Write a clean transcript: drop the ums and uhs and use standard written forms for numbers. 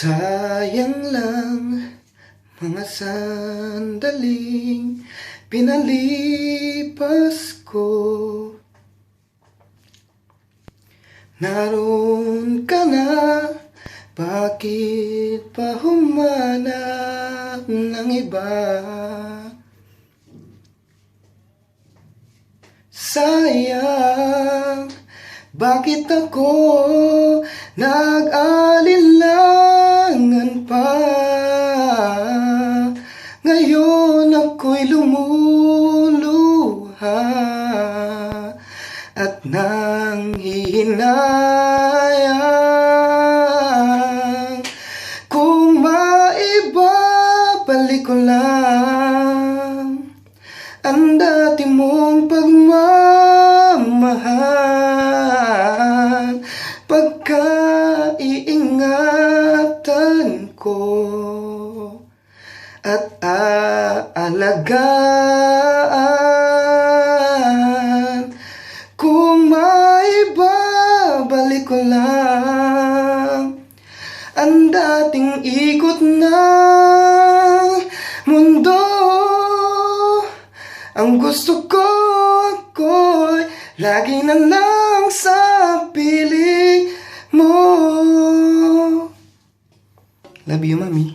Sayang lang mga sandaling pinalipas ko. Naroon ka na, bakit pa humanap ng iba? Sayang, bakit ako nag-alinlangan pa? Ngayon ako'y lumuluha at nanghihinayang. Kung maibabalik ko lang ang dati mong pagmamahal, pagkaiingatan ko at aalagaan. Kung maibabalik ko lang ang dating ikot ng mundo, ang gusto ko ako'y lagi na lang sa piling mo. Love you, Mami.